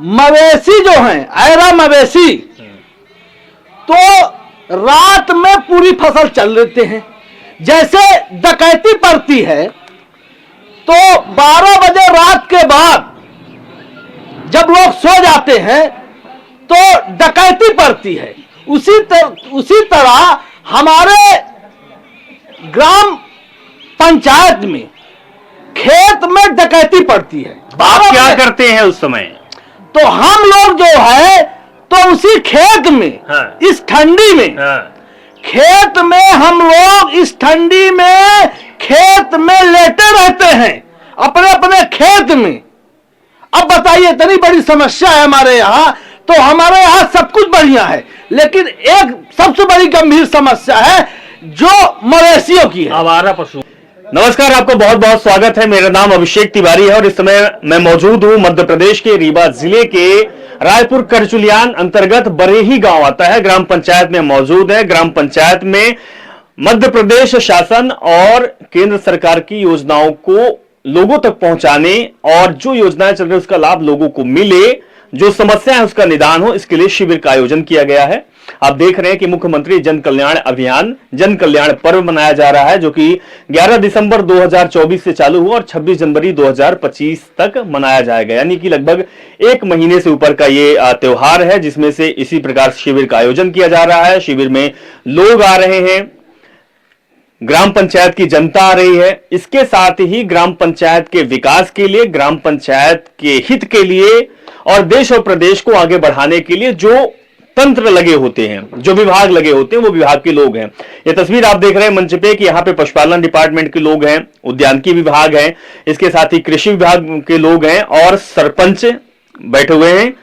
मवेशी जो हैं, ऐरा मवेशी, तो रात में पूरी फसल चल लेते हैं। जैसे डकैती पड़ती है तो 12 बजे रात के बाद जब लोग सो जाते हैं तो डकैती पड़ती है। उसी तरह हमारे ग्राम पंचायत में खेत में डकैती पड़ती है। आप क्या करते हैं उस समय? तो हम लोग जो है तो उसी खेत में, हाँ। इस ठंडी में, हाँ। खेत में हम लोग इस ठंडी में खेत में लेटे रहते हैं, अपने अपने खेत में। अब बताइए, इतनी बड़ी समस्या है हमारे यहाँ। तो हमारे यहाँ सब कुछ बढ़िया है, लेकिन एक सबसे बड़ी गंभीर समस्या है जो मवेशियों की है, आवारा पशु। नमस्कार, आपको बहुत बहुत स्वागत है। मेरा नाम अभिषेक तिवारी है और इस समय मैं मौजूद हूं मध्य प्रदेश के रीवा जिले के रायपुर करचुलियान अंतर्गत बरेही गांव आता है, ग्राम पंचायत में मौजूद है। ग्राम पंचायत में मध्य प्रदेश शासन और केंद्र सरकार की योजनाओं को लोगों तक पहुंचाने और जो योजनाएं चल रही है उसका लाभ लोगों को मिले, जो समस्या है उसका निदान हो, इसके लिए शिविर का आयोजन किया गया है। आप देख रहे हैं कि मुख्यमंत्री जन कल्याण अभियान, जन कल्याण पर्व मनाया जा रहा है, जो कि 11 दिसंबर 2024 से चालू हुआ और 26 जनवरी 2025 तक मनाया जाएगा। यानी कि लगभग एक महीने से ऊपर का ये त्योहार है, जिसमें से इसी प्रकार शिविर का आयोजन किया जा रहा है। शिविर में लोग आ रहे हैं, ग्राम पंचायत की जनता आ रही है। इसके साथ ही ग्राम पंचायत के विकास के लिए, ग्राम पंचायत के हित के लिए और देश और प्रदेश को आगे बढ़ाने के लिए जो तंत्र लगे होते हैं, जो विभाग लगे होते हैं, वो विभाग के लोग हैं। ये तस्वीर आप देख रहे हैं मंच पे कि यहाँ पे पशुपालन डिपार्टमेंट के लोग हैं, उद्यानिकी विभाग है, इसके साथ ही कृषि विभाग के लोग हैं और सरपंच बैठे हुए हैं।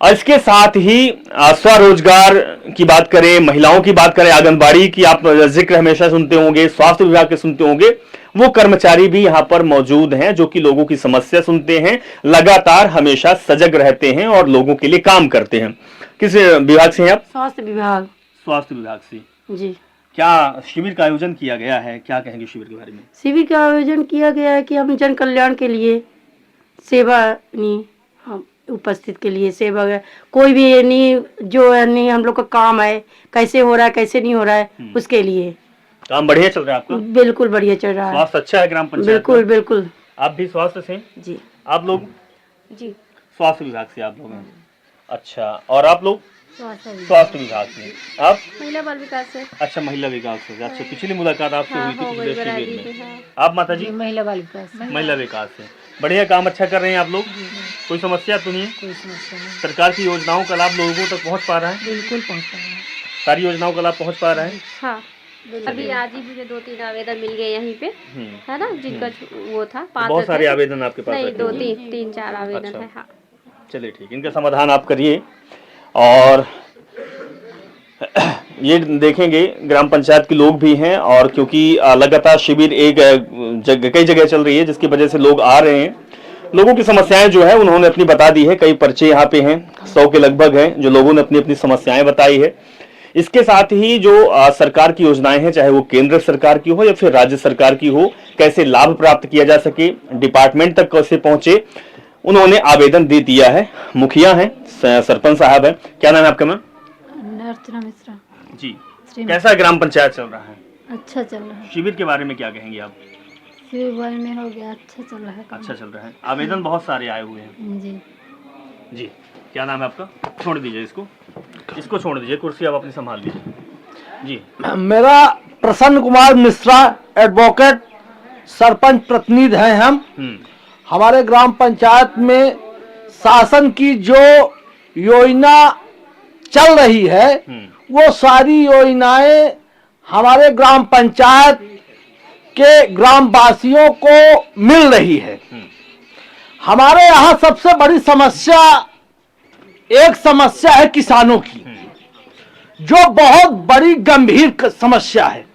और इसके साथ ही स्वरोजगार की बात करें, महिलाओं की बात करें, आंगनबाड़ी की आप जिक्र हमेशा सुनते होंगे, स्वास्थ्य विभाग के सुनते होंगे, वो कर्मचारी भी यहाँ पर मौजूद हैं जो कि लोगों की समस्या सुनते हैं, लगातार हमेशा सजग रहते हैं और लोगों के लिए काम करते हैं। किस विभाग से हैं आप? स्वास्थ्य विभाग। स्वास्थ्य विभाग से जी। क्या शिविर का आयोजन किया गया है, क्या कहेंगे शिविर के बारे में? शिविर का आयोजन किया गया है कि हम जन कल्याण के लिए सेवा हम उपस्थित के लिए सेवा, कोई भी नहीं जो नहीं हम लोग का काम है, कैसे हो रहा है कैसे नहीं हो रहा है, उसके लिए काम बढ़िया चल रहा है आपका? बिल्कुल बढ़िया चल रहा है। स्वास्थ्य अच्छा है ग्राम पंचायत? बिल्कुल बिल्कुल। आप भी स्वास्थ्य से? जी। आप लोग? जी, स्वास्थ्य विभाग से आप लोग हैं? अच्छा, और आप लोग? स्वास्थ्य विभाग से। आप? महिला बाल विकास से। अच्छा, महिला विकास से। अच्छा, पिछली मुलाकात आपसे हुई थी पिछले शिविर में। आप माता जी? महिला बाल विकास। महिला विकास से। बढ़िया काम अच्छा कर रहे हैं आप लोग। कोई समस्या तो नहीं है? कोई समस्या नहीं। सरकार की योजनाओं का लाभ लोगों तक पहुंच पा रहा है? बिल्कुल पहुँच रहा है। सारी योजनाओं का लाभ पहुंच पा रहा है? हाँ, अभी आज ही मुझे 2-3 आवेदन मिल गए यहीं पे, है ना, जिनका वो था। बहुत सारे आवेदन आपके पास? नहीं, 2-3-4 आवेदन है। हाँ, चलिए ठीक, इनका समाधान आप करिए। और ये देखेंगे ग्राम पंचायत के लोग भी हैं, और क्योंकि लगातार शिविर कई जगह चल रही है, जिसकी वजह से लोग आ रहे हैं। लोगों की समस्याएं जो है उन्होंने अपनी बता दी है। कई पर्चे यहाँ पे हैं, 100 के लगभग हैं, जो लोगों ने अपनी अपनी समस्याएं बताई है। इसके साथ ही जो सरकार की योजनाएं हैं, चाहे वो केंद्र सरकार की हो या फिर राज्य सरकार की हो, कैसे लाभ प्राप्त किया जा सके, डिपार्टमेंट तक कैसे पहुंचे, उन्होंने आवेदन दे दिया है। मुखिया हैं, सरपंच साहब हैं। क्या नाम है आपका? मैम अर्चना मिश्रा जी। कैसा ग्राम पंचायत चल रहा है? अच्छा चल रहा है। शिविर के बारे में क्या कहेंगे आप? शिविर में हो गया, अच्छा चल रहा है। अच्छा चल रहा है। आवेदन बहुत सारे आए हुए हैं। जी जी। क्या नाम है आपका? छोड़ दीजिए इसको छोड़ दीजिए, कुर्सी आप अपनी संभाल लीजिए। जी। मेरा प्रसन्न कुमार मिश्रा, एडवोकेट, सरपंच प्रतिनिधि हैं हम। हमारे ग्राम पंचायत में शासन की जो योजना चल रही है वो सारी योजनाएं हमारे ग्राम पंचायत के ग्रामवासियों को मिल रही है। हमारे यहाँ सबसे बड़ी समस्या, एक समस्या है किसानों की, जो बहुत बड़ी गंभीर समस्या है।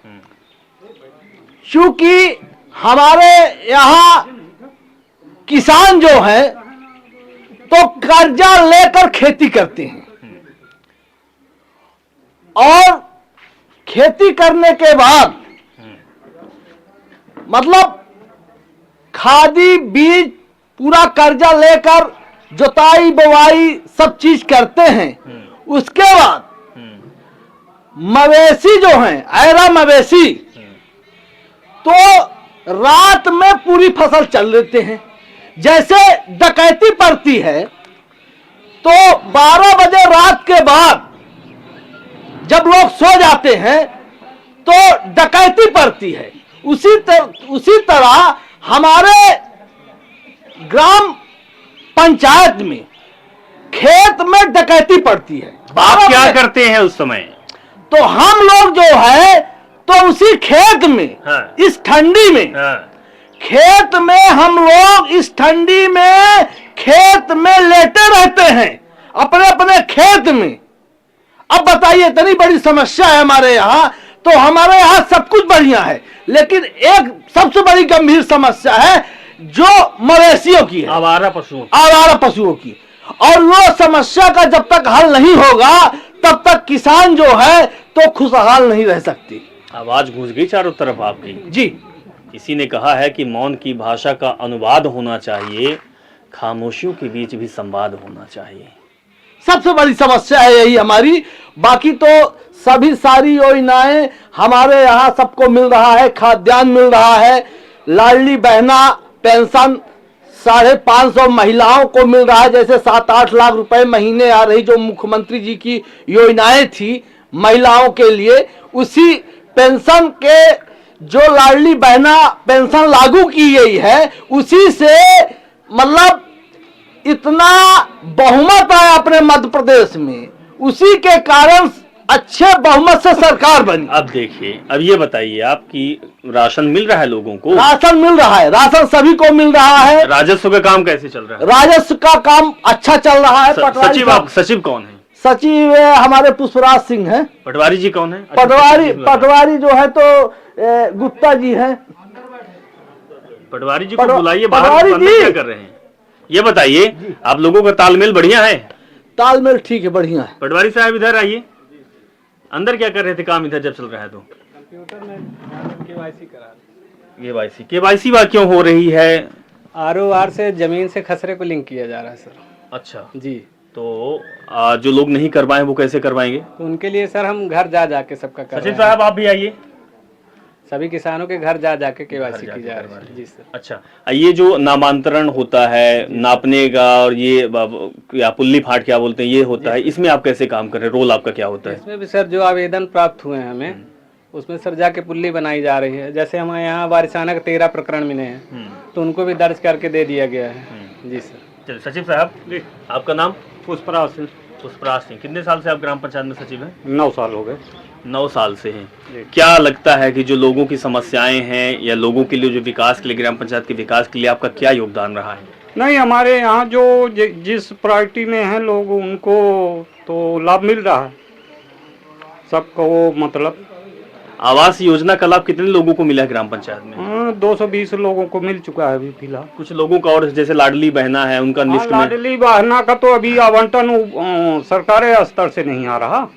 क्योंकि हमारे यहाँ किसान जो है तो कर्जा लेकर खेती करते हैं, और खेती करने के बाद मतलब खादी बीज पूरा कर्जा लेकर जुताई बुवाई सब चीज करते हैं। उसके बाद मवेशी जो हैं, ऐरा मवेशी, तो रात में पूरी फसल चल लेते हैं। जैसे डकैती पड़ती है तो 12 बजे रात के बाद जब लोग सो जाते हैं तो डकैती पड़ती है। उसी तरह हमारे ग्राम पंचायत में खेत में डकैती पड़ती है। आप क्या करते हैं उस समय? तो हम लोग जो है तो उसी खेत में, हाँ। इस ठंडी में, हाँ। खेत में हम लोग इस ठंडी में खेत में लेटे रहते हैं, अपने अपने खेत में। अब बताइए, इतनी बड़ी समस्या है हमारे यहाँ। तो हमारे यहाँ सब कुछ बढ़िया है, लेकिन एक सबसे बड़ी गंभीर समस्या है जो मवेशियों की है, आवारा पशुओं की। और वो समस्या का जब तक हल नहीं होगा तब तक किसान जो है तो खुशहाल नहीं रह सकती। आवाज गूंज गई चारों तरफ आपकी। जी, किसी ने कहा है कि मौन की भाषा का अनुवाद होना चाहिए, खामोशियों के बीच भी संवाद होना चाहिए। सबसे बड़ी समस्या है यही हमारी। बाकी तो सभी सारी योजनाएं हमारे यहाँ सबको मिल रहा है। खाद्यान्न मिल रहा है, लाडली बहना पेंशन 550 महिलाओं को मिल रहा है। जैसे 7-8 लाख रुपए महीने आ रही जो मुख्यमंत्री जी की योजनाएं थी महिलाओं के लिए, उसी पेंशन के जो लाडली बहना पेंशन लागू की गई है, उसी से मतलब इतना बहुमत है अपने मध्य प्रदेश में, उसी के कारण अच्छे बहुमत से सरकार बनी। अब देखिए, अब ये बताइए, आपकी राशन मिल रहा है लोगों को? राशन मिल रहा है, राशन सभी को मिल रहा है। राजस्व का काम कैसे चल रहा है? राजस्व का काम अच्छा चल रहा है। सचिव कौन है? सचिव हमारे पुष्पराज सिंह हैं। पटवारी जी कौन है? पटवारी जो है तो गुप्ता जी हैं। पटवारी जी को बुलाइए बाहर, क्या कर रहे हैं ये बताइए। आप लोगों का तालमेल बढ़िया है? तालमेल ठीक है, बढ़िया है। पटवारी साहब इधर आइए। अंदर क्या कर रहे थे काम इधर जब चल रहा है? तो कंप्यूटर में केवाईसी करा। केवाईसी बात क्यों हो रही है? ROR से जमीन से खसरे को लिंक किया जा रहा है सर। अच्छा जी, तो जो लोग नहीं करवाए वो कैसे करवाएंगे? तो उनके लिए सर हम घर जा जाके सबका कर सचिव साहब आप भी आइए। सभी किसानों के घर जा जाके केवाईसी की जा रही है। जी सर। अच्छा, ये जो नामांतरण होता है नापने का और ये या पुल्ली फाट क्या बोलते हैं ये होता है, इसमें आप कैसे काम कर रहे हैं? रोल आपका क्या होता है? इसमें भी सर जो आवेदन प्राप्त हुए हैं हमें, उसमें सर जाके पुल्ली बनाई जा रही है। जैसे हमारे यहाँ वारिसाना के 13 प्रकरण मिले हैं, तो उनको भी दर्ज करके दे दिया गया है। जी सर। चलिए, सचिव साहब आपका नाम? पुष्पराज सिंह। पुष्पराज सिंह। कितने साल से आप ग्राम पंचायत में सचिव हैं? 9 साल हो गए। 9 साल से हैं। क्या लगता है कि जो लोगों की समस्याएं हैं या लोगों के लिए जो विकास के लिए, ग्राम पंचायत के विकास के लिए आपका क्या योगदान रहा है? नहीं, हमारे यहाँ जो जिस प्रायोरिटी में हैं लोग, उनको तो लाभ मिल रहा है सबको। मतलब आवास योजना का लाभ कितने लोगों को मिला है ग्राम पंचायत में? 220 लोगों को मिल चुका है अभी फिलहाल। कुछ लोगों का और जैसे लाडली बहना है उनका लिस्ट में? लाडली बहना का तो अभी आवंटन सरकारी स्तर से नहीं आ रहा।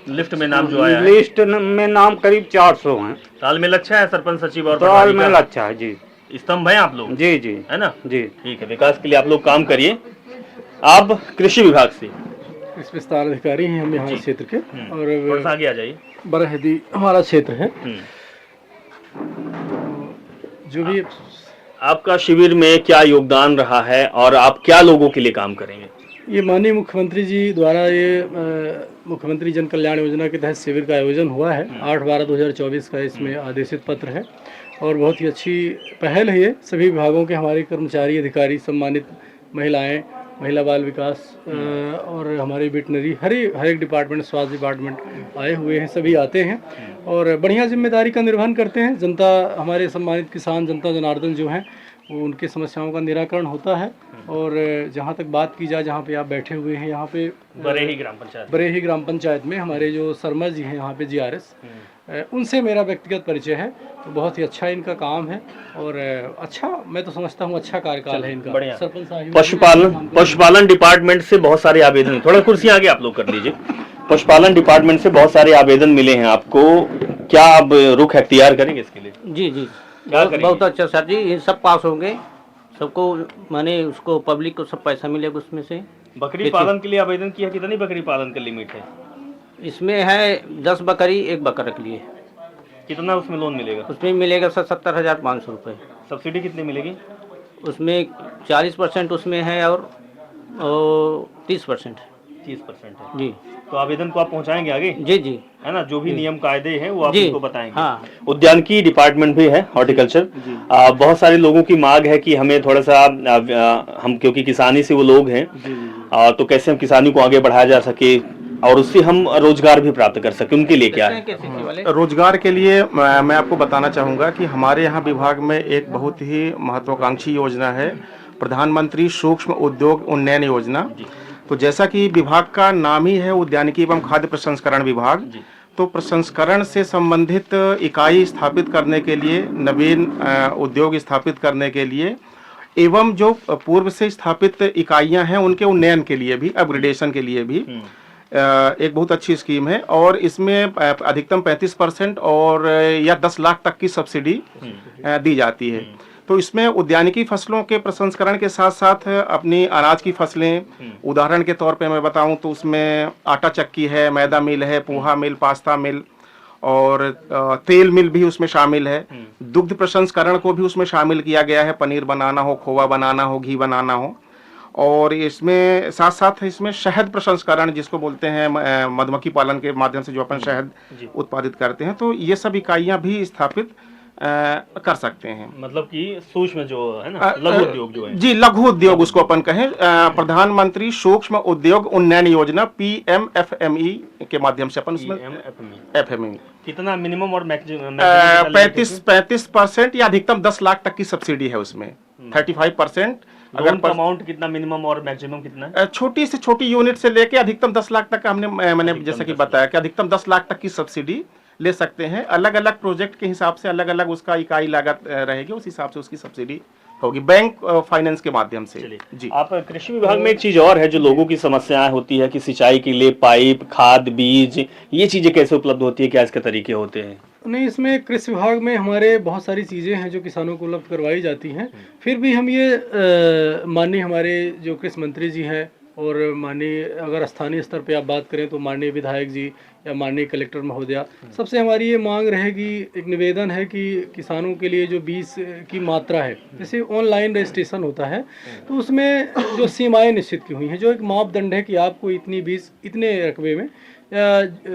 लिस्ट में नाम जो आया है? लिस्ट में नाम करीब 400 हैं। तालमेल अच्छा है सरपंच सचिव और तालमेल अच्छा है। जी, स्तंभ है आप लोग? जी जी, है ना? जी ठीक है, विकास के लिए आप लोग काम करिए। आप कृषि विभाग से इस विस्तार अधिकारी हैं हम यहाँ क्षेत्र के, और आगे आ जाइए। बरहदी हमारा क्षेत्र है। जो भी आपका शिविर में क्या योगदान रहा है और आप क्या लोगों के लिए काम करेंगे? ये माननीय मुख्यमंत्री जी द्वारा ये मुख्यमंत्री जन कल्याण योजना के तहत शिविर का आयोजन हुआ है। 8/12/2024 का इसमें आदेशित पत्र है और बहुत ही अच्छी पहल है ये। सभी विभागों के हमारे कर्मचारी अधिकारी, सम्मानित महिलाएं, महिला बाल विकास और हमारे वेटनरी, हर एक डिपार्टमेंट, स्वास्थ्य डिपार्टमेंट आए हुए हैं। सभी आते हैं और बढ़िया जिम्मेदारी का निर्वहन करते हैं। जनता, हमारे सम्मानित किसान जनता जनार्दन जो हैं, वो उनकी समस्याओं का निराकरण होता है। और जहाँ तक बात की जाए, जहाँ पे आप बैठे हुए हैं, यहाँ पे बरेही ग्राम पंचायत में हमारे जो शर्मा जी हैं यहाँ पे GRS, उनसे मेरा व्यक्तिगत परिचय है। तो बहुत ही अच्छा इनका काम है और अच्छा, मैं तो समझता हूँ अच्छा कार्यकाल है इनका। सरपंच साहब, पशुपालन डिपार्टमेंट से बहुत सारे आवेदन, थोड़ा कुर्सी आगे आप लोग कर लीजिए। पशुपालन डिपार्टमेंट से बहुत सारे आवेदन मिले हैं आपको, क्या आप रुख अख्तियार करेंगे इसके लिए? जी जी, क्या करेंगे? बहुत अच्छा सर जी, ये सब पास होंगे, सबको माने उसको पब्लिक को सब पैसा मिलेगा उसमें से। बकरी पालन के लिए आवेदन किया, कितनी बकरी पालन का लिमिट है? इसमें है 10 बकरी 1 बकरा के लिए। कितना उसमें लोन मिलेगा? उसमें मिलेगा सर 70,500 रुपये। सब्सिडी कितनी मिलेगी? उसमें 40% उसमें है और 30%। 30% है जी। तो आवेदन को आप पहुंचाएंगे आगे? जी जी, है ना, जो भी नियम कायदे हैं वो आप जी, उनको बताएंगे। हाँ। उद्यानिकी डिपार्टमेंट भी है, हॉर्टिकल्चर। बहुत सारे लोगों की मांग है कि हमें थोड़ा सा हम क्योंकि किसानी से वो लोग हैं, तो कैसे हम किसानी को आगे बढ़ाया जा सके और उससे हम रोजगार भी प्राप्त कर सके, उनके लिए क्या है? रोजगार के लिए मैं आपको बताना चाहूँगा कि हमारे यहाँ विभाग में एक बहुत ही महत्वाकांक्षी योजना है, प्रधानमंत्री सूक्ष्म उद्योग उन्नयन योजना। तो जैसा कि विभाग का नाम ही है उद्यानिकी एवं खाद्य प्रसंस्करण विभाग, तो प्रसंस्करण से संबंधित इकाई स्थापित करने के लिए, नवीन उद्योग स्थापित करने के लिए एवं जो पूर्व से स्थापित इकाइयां हैं उनके उन्नयन के लिए भी, अपग्रेडेशन के लिए भी एक बहुत अच्छी स्कीम है। और इसमें अधिकतम 35% और या 10 लाख तक की सब्सिडी दी जाती है। तो इसमें उद्यानिकी फसलों के प्रसंस्करण के साथ साथ अपनी अनाज की फसलें, उदाहरण के तौर पे मैं बताऊं तो उसमें आटा चक्की है, मैदा मिल है, पोहा मिल, पास्ता मिल और तेल मिल भी उसमें शामिल है। दुग्ध प्रसंस्करण को भी उसमें शामिल किया गया है, पनीर बनाना हो, खोवा बनाना हो, घी बनाना हो। और इसमें साथ साथ इसमें शहद प्रसंस्करण जिसको बोलते हैं, मधुमक्खी पालन के माध्यम से जो अपन शहद उत्पादित करते हैं, तो ये सब इकाइयां भी स्थापित कर सकते हैं। मतलब कि सूक्ष्म जो है ना, लघु उद्योग जो है। जी, लघु उद्योग उसको अपन कहें, प्रधानमंत्री सूक्ष्म उद्योग उन्नयन योजना PMFME के माध्यम से अपन उसमें FME कितना मिनिमम और मैक्सिमम? 35% या अधिकतम 10 लाख तक की सब्सिडी है उसमें। 35% अगर अमाउंट कितना मिनिमम और मैक्सिमम कितना है? छोटी से छोटी यूनिट से लेके अधिकतम 10 लाख तक का मैंने जैसा कि बताया कि अधिकतम 10 लाख तक की सब्सिडी ले सकते हैं। अलग अलग प्रोजेक्ट के हिसाब से अलग अलग उसका इकाई लागत रहेगी, उस हिसाब से उसकी सब्सिडी होगी बैंक फाइनेंस के माध्यम से। जी। आप कृषि विभाग में एक चीज और है जो लोगों की समस्याएं होती है कि सिंचाई के लिए पाइप, खाद, बीज, ये चीजें कैसे उपलब्ध होती है, क्या इसके तरीके होते हैं? नहीं, इसमें कृषि विभाग में हमारे बहुत सारी चीज़ें हैं जो किसानों को उपलब्ध करवाई जाती हैं। फिर भी हम ये माननीय हमारे जो कृषि मंत्री जी हैं और माननीय अगर स्थानीय स्तर पे आप बात करें तो माननीय विधायक जी या माननीय कलेक्टर महोदया, सबसे हमारी ये मांग रहेगी, एक निवेदन है कि किसानों के लिए जो बीज की मात्रा है, जैसे ऑनलाइन रजिस्ट्रेशन होता है तो उसमें जो सीमाएं निश्चित की हुई हैं, जो एक मापदंड है कि आपको इतनी बीज इतने रकबे में,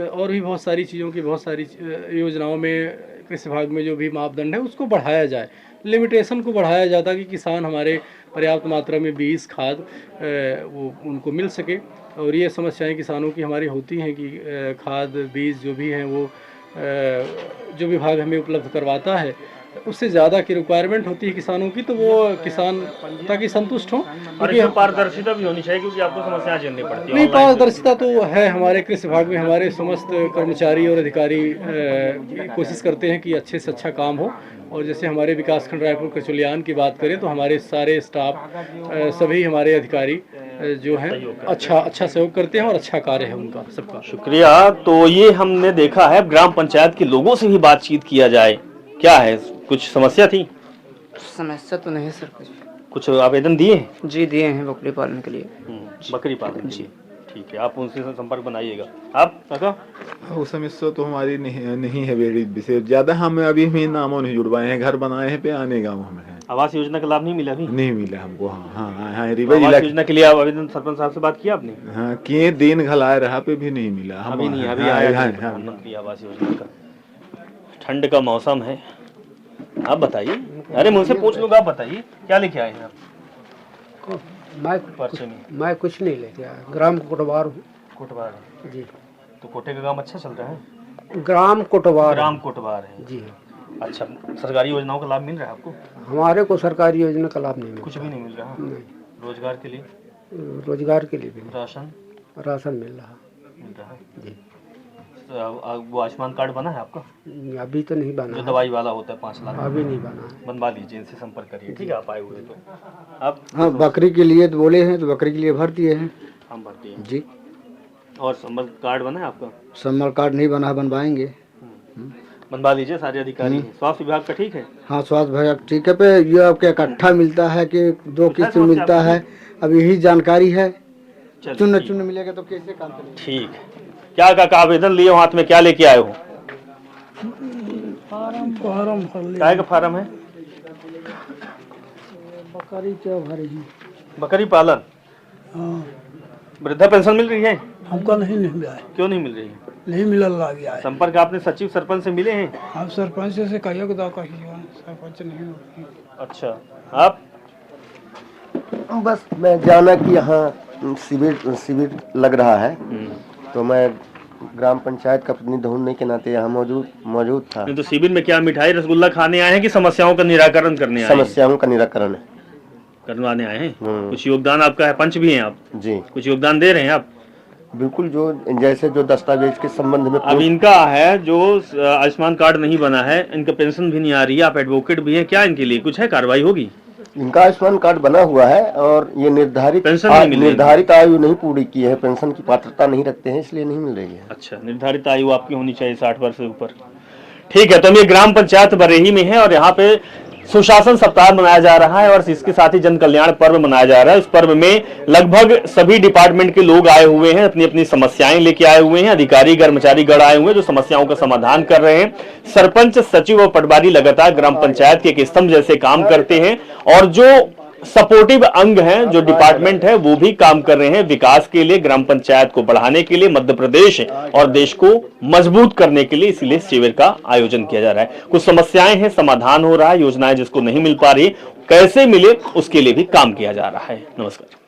और भी बहुत सारी चीज़ों की बहुत सारी योजनाओं में कृषि विभाग में जो भी मापदंड है उसको बढ़ाया जाए, लिमिटेशन को बढ़ाया जाता कि किसान हमारे पर्याप्त मात्रा में बीज खाद वो उनको मिल सके। और ये समस्याएं किसानों की हमारी होती हैं कि खाद बीज जो भी हैं वो जो विभाग हमें उपलब्ध करवाता है उससे ज़्यादा की रिक्वायरमेंट होती है किसानों की, तो वो किसान ताकि संतुष्ट हों। और इसमें पारदर्शिता भी होनी चाहिए क्योंकि आपको समस्या झेलनी पड़ती है। नहीं, पारदर्शिता तो है हमारे कृषि विभाग में, हमारे समस्त कर्मचारी और अधिकारी कोशिश करते हैं कि अच्छे से अच्छा काम हो। और जैसे हमारे विकासखंड रायपुर कचुलियान की बात करें तो हमारे सारे स्टाफ सभी हमारे अधिकारी जो हैं अच्छा सहयोग करते हैं और अच्छा कार्य है उनका सबका। शुक्रिया। तो ये हमने देखा है, ग्राम पंचायत के लोगों से भी बातचीत किया जाए, क्या है, कुछ समस्या थी? समस्या तो नहीं सर, कुछ आवेदन दिए? जी दिए हैं बकरी पालन के लिए। बकरी पालन जी, ठीक है, आप उनसे संपर्क बनाइएगा। आप काका? वो समस्या तो हमारी नहीं है बड़ी विशेष ज्यादा, हम अभी भी नामों नहीं जुड़वाए हैं, घर बनाए हैं पे आने गाँव में है। आवास योजना का लाभ नहीं मिला? अभी नहीं मिला हमको। हाँ, आवास योजना के लिए आवेदन सरपंच साहब से बात किया आपने? हाँ किए, दिन घलाए रहा पे भी नहीं मिला। अभी नहीं, अभी आया प्रधानमंत्री आवास योजना का। ठंड का मौसम है, आप बताइए। अरे मुझसे पूछ लूंगा, आप बताइए क्या लेके आए हैं आप? मैं कुछ नहीं लेके आया, ग्राम कोटवार हूँ। कोटवार जी। तो कोटे का काम अच्छा चल रहा है? ग्राम कोटवार है जी। अच्छा, सरकारी योजनाओं का लाभ मिल रहा है आपको? हमारे को सरकारी योजना का लाभ नहीं मिल कुछ भी नहीं मिल रहा? नहीं। रोजगार के लिए? रोजगार के लिए भी। राशन मिल रहा जी। वो आयुष्मान कार्ड बना है आपका? अभी तो नहीं बना, जो दवाई वाला होता है 5 लाख, अभी नहीं बना। बनवा लीजिए, इनसे संपर्क करिए, ठीक है? आप आए हुए तो आप? हाँ, बकरी के लिए तो बोले हैं, तो बकरी के लिए भर दिए हैं। हम भर दिए जी। और संबल कार्ड बना है आपका? संबल कार्ड नहीं बना, बनवाएंगे। बनवा लीजिए, सारे अधिकारी हैं। स्वास्थ्य विभाग का ठीक है? हाँ स्वास्थ्य विभाग ठीक है। पे ये आपके इकट्ठा मिलता है कि 2 किस्त मिलता है, अब यही जानकारी है। चुन चुन मिलेगा तो कैसे काम करेंगे? ठीक है। क्या का आवेदन लिए हो हाथ में, क्या लेके आए हो? फार्म काय का फार्म है? बकरी क्या भरी है? बकरी पालन। हाँ, वृद्धा पेंशन मिल रही है? हमको नहीं मिला है, क्यों नहीं मिल रही है? नहीं मिला ला गया है। संपर्क आपने सचिव सरपंच से मिले हैं? आप सरपंच से कहिए कि सरपंच नहीं होती। अच्छा, आप? बस मैं जाना कि यहाँ शिविर लग रहा है, तो मैं ग्राम पंचायत का प्रतिनिधि होने के नाते यहाँ मौजूद था। नहीं तो शिविर में क्या मिठाई रसगुल्ला खाने आए हैं कि समस्याओं का निराकरण करने आए हैं? समस्याओं का निराकरण करवाने आए हैं। कुछ योगदान आपका है, पंच भी हैं आप जी, कुछ योगदान दे रहे हैं आप? बिल्कुल, जो जैसे जो दस्तावेज के संबंध में। अब इनका है जो आयुष्मान कार्ड नहीं बना है, इनका पेंशन भी नहीं आ रही है, आप एडवोकेट भी हैं, क्या इनके लिए कुछ है, कार्रवाई होगी? इनका आयुष्मान कार्ड बना हुआ है और ये निर्धारित आयु नहीं पूरी की है, पेंशन की पात्रता नहीं रखते हैं, इसलिए नहीं मिल रही है। अच्छा, निर्धारित आयु आपकी होनी चाहिए 60 वर्ष से ऊपर। ठीक है, तो हम ये ग्राम पंचायत बरेही में है और यहाँ पे सुशासन सप्ताह मनाया जा रहा है और इसके साथ ही जन कल्याण पर्व मनाया जा रहा है। इस पर्व में लगभग सभी डिपार्टमेंट के लोग आए हुए हैं, अपनी अपनी समस्याएं लेके आए हुए हैं, अधिकारी कर्मचारी गण आए हुए हैं जो समस्याओं का समाधान कर रहे हैं। सरपंच, सचिव और पटवारी लगातार ग्राम पंचायत के एक स्तंभ जैसे काम करते हैं और जो सपोर्टिव अंग हैं, जो डिपार्टमेंट है, वो भी काम कर रहे हैं विकास के लिए, ग्राम पंचायत को बढ़ाने के लिए, मध्य प्रदेश और देश को मजबूत करने के लिए। इसीलिए शिविर का आयोजन किया जा रहा है। कुछ समस्याएं हैं, समाधान हो रहा है, योजनाएं जिसको नहीं मिल पा रही कैसे मिले उसके लिए भी काम किया जा रहा है। नमस्कार।